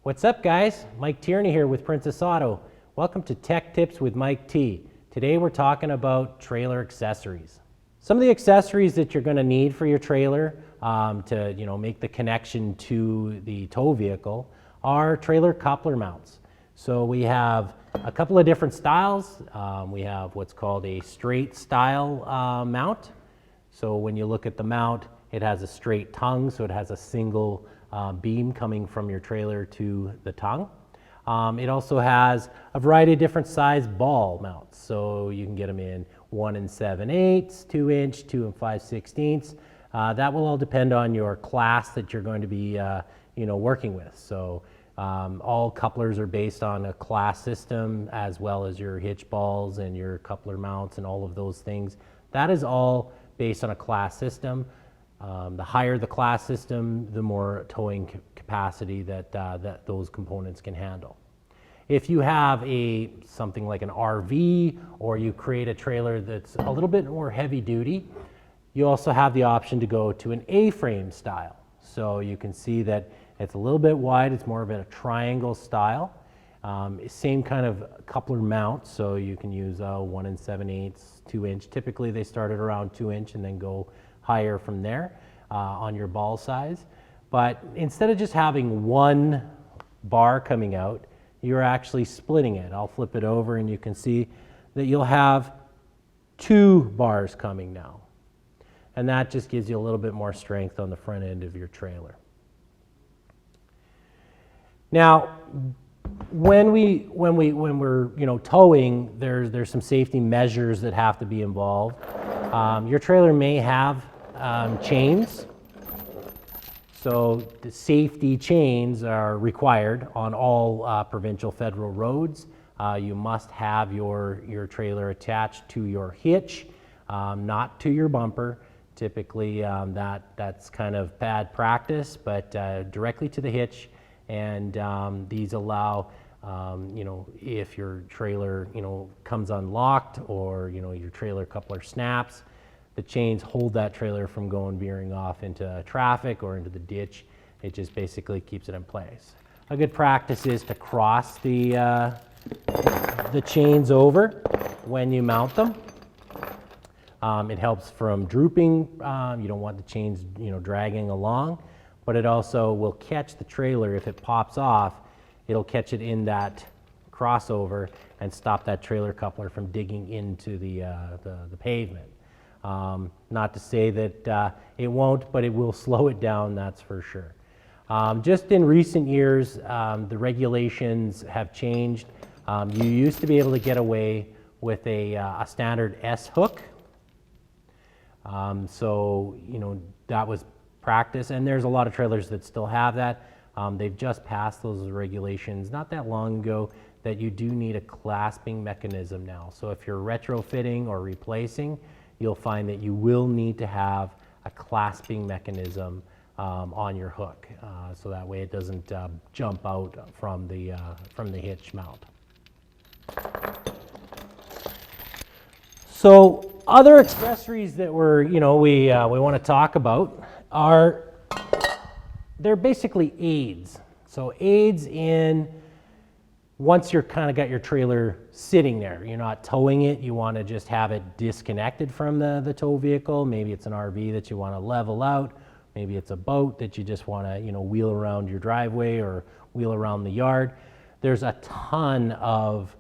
What's up, guys? Mike Tierney here with Princess Auto. Welcome to Tech Tips with Mike T. Today we're talking about trailer accessories. Some of the accessories that you're going to need for your trailer to make the connection to the tow vehicle are trailer coupler mounts. So we have a couple of different styles. We have what's called a straight style mount. So when you look at the mount, it has a straight tongue, so it has a single beam coming from your trailer to the tongue. It also has a variety of different size ball mounts, so you can get them in 1 7/8, 2 inch, 2 5/16. That will all depend on your class that you're going to be working with. So all couplers are based on a class system, as well as your hitch balls and your coupler mounts and all of those things. That is all based on a class system. The higher the class system, the more towing capacity that those components can handle. If you have something like an RV, or you create a trailer that's a little bit more heavy duty, you also have the option to go to an A-frame style. So you can see that it's a little bit wide, it's more of a triangle style. Same kind of coupler mount, so you can use 1 7/8, 2 inch. Typically they start at around 2 inch and then go higher from there on your ball size. But instead of just having one bar coming out, you're actually splitting it. I'll flip it over and you can see that you'll have 2 bars coming now. And that just gives you a little bit more strength on the front end of your trailer. Now, when we're towing, there's some safety measures that have to be involved. Your trailer may have chains, so the safety chains are required on all provincial federal roads. You must have your trailer attached to your hitch, not to your bumper. Typically that's kind of bad practice, but directly to the hitch. And these allow, if your trailer, comes unlocked, or, your trailer coupler snaps, the chains hold that trailer from veering off into traffic or into the ditch. It just basically keeps it in place. A good practice is to cross the chains over when you mount them. It helps from drooping. You don't want the chains, dragging along. But it also will catch the trailer. If it pops off, it'll catch it in that crossover and stop that trailer coupler from digging into the pavement. Not to say that it won't, but it will slow it down, that's for sure. Just in recent years, the regulations have changed. You used to be able to get away with a standard S hook. So, that was practice, and there's a lot of trailers that still have that. They've just passed those regulations not that long ago that you do need a clasping mechanism now. So if you're retrofitting or replacing, you'll find that you will need to have a clasping mechanism on your hook, so that way it doesn't jump out from the hitch mount. So other accessories that we want to talk about they're basically aids. So aids in, once you're kind of got your trailer sitting there, you're not towing it, you want to just have it disconnected from the tow vehicle. Maybe it's an RV that you want to level out. Maybe it's a boat that you just want to wheel around your driveway or wheel around the yard. There's a ton of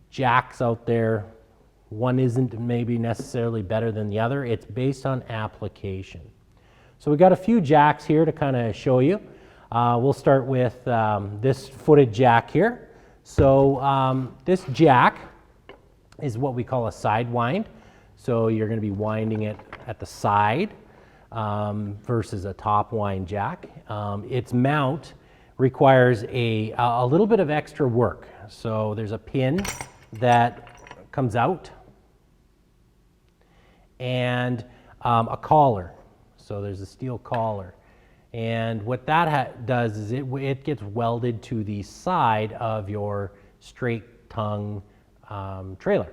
jacks out there. One isn't maybe necessarily better than the other. It's based on application. So we've got a few jacks here to kind of show you. We'll start with this footed jack here. So this jack is what we call a side wind. So you're going to be winding it at the side versus a top wind jack. Its mount requires a little bit of extra work. So there's a pin that comes out and a collar. So there's a steel collar. And what that does is it gets welded to the side of your straight tongue trailer.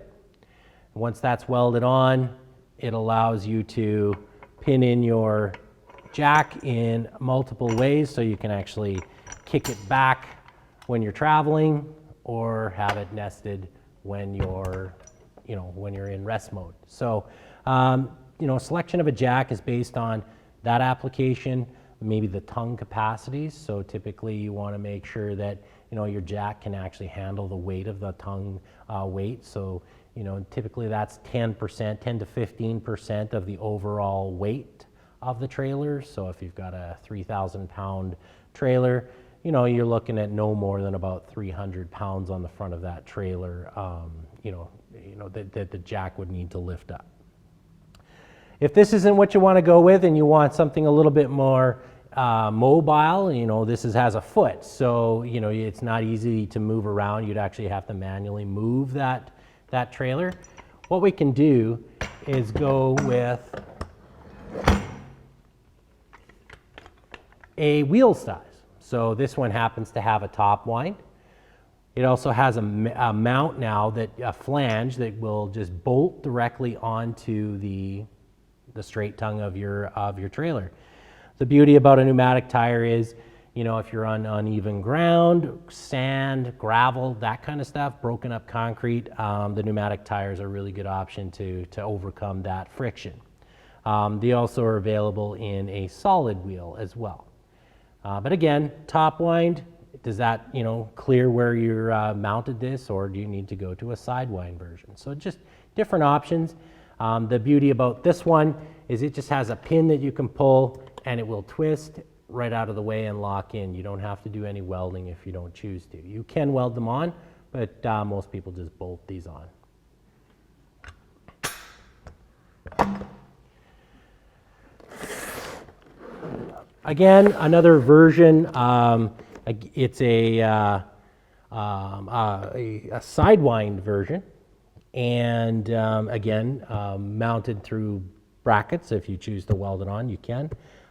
Once that's welded on, it allows you to pin in your jack in multiple ways, so you can actually kick it back when you're traveling, or have it nested when you're, when you're in rest mode. So, selection of a jack is based on that application, maybe the tongue capacities. So typically you want to make sure that, your jack can actually handle the weight of the tongue weight. So, typically that's 10%, 10 to 15% of the overall weight of the trailer. So if you've got a 3,000 pound trailer, you're looking at no more than about 300 pounds on the front of that trailer, that the jack would need to lift up. If this isn't what you want to go with and you want something a little bit more mobile, this has a foot, so it's not easy to move around. You'd actually have to manually move that trailer. What we can do is go with a wheel size. So this one happens to have a top wind. It also has a mount now, a flange that will just bolt directly onto the straight tongue of your trailer. The beauty about a pneumatic tire is, if you're on uneven ground, sand, gravel, that kind of stuff, broken up concrete, the pneumatic tires are a really good option to overcome that friction. They also are available in a solid wheel as well. But again, top wind, does that clear where you're mounted this, or do you need to go to a side wind version? So just different options. The beauty about this one is it just has a pin that you can pull and it will twist right out of the way and lock in. You don't have to do any welding if you don't choose to. You can weld them on, but most people just bolt these on. Again, another version, it's a sidewind version, and again, mounted through brackets. If you choose to weld it on, you can.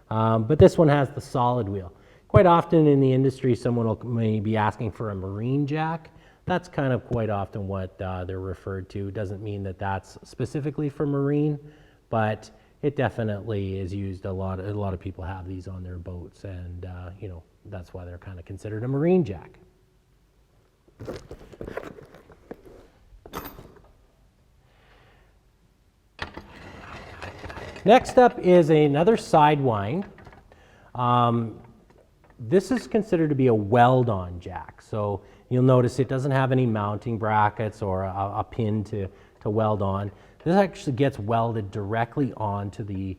But this one has the solid wheel. Quite often in the industry, someone may be asking for a marine jack. That's kind of quite often what they're referred to. It doesn't mean that that's specifically for marine, but it definitely is used a lot. A lot of people have these on their boats, and that's why they're kind of considered a marine jack. Next up is another sidewind. This is considered to be a weld-on jack. So you'll notice it doesn't have any mounting brackets or a pin to weld on. This actually gets welded directly onto the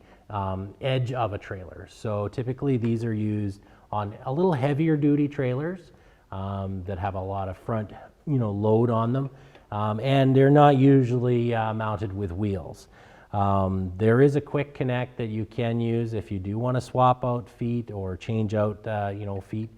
edge of a trailer. So typically these are used on a little heavier duty trailers that have a lot of front load on them, and they're not usually mounted with wheels. There is a quick connect that you can use if you do want to swap out feet or change out feet,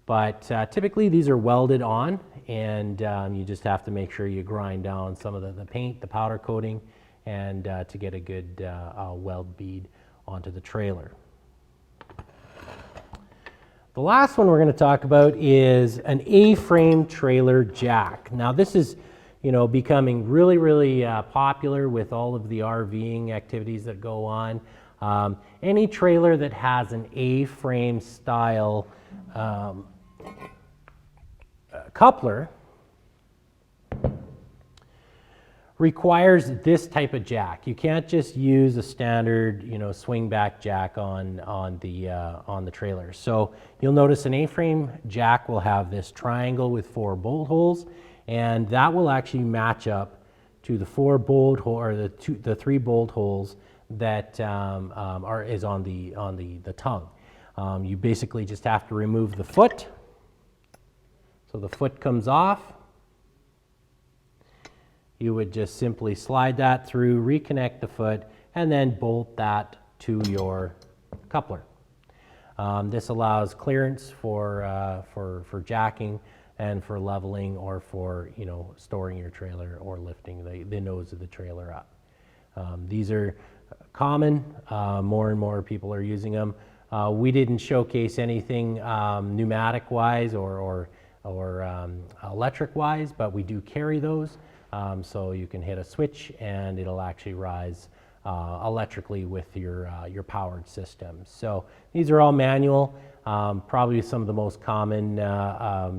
but typically these are welded on, and you just have to make sure you grind down some of the paint, the powder coating, and to get a good weld bead onto the trailer. The last one we're going to talk about is an A-frame trailer jack. Now this is becoming really popular with all of the RVing activities that go on. Any trailer that has an A-frame style coupler requires this type of jack. You can't just use a standard, swing back jack on the trailer. So you'll notice an A-frame jack will have this triangle with 4 bolt holes, and that will actually match up to the 4 bolt hole or the 3 bolt holes that is on the tongue. You basically just have to remove the foot. So the foot comes off. You would just simply slide that through, reconnect the foot, and then bolt that to your coupler. This allows clearance for jacking and for leveling, or for storing your trailer or lifting the nose of the trailer up. These are common. More and more people are using them. We didn't showcase anything pneumatic wise or electric wise, but we do carry those. So you can hit a switch and it'll actually rise electrically with your powered system. So these are all manual. probably some of the most common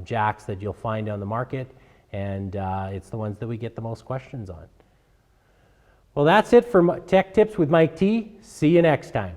jacks that you'll find on the market, and it's the ones that we get the most questions on. Well, that's it for Tech Tips with Mike T. See you next time.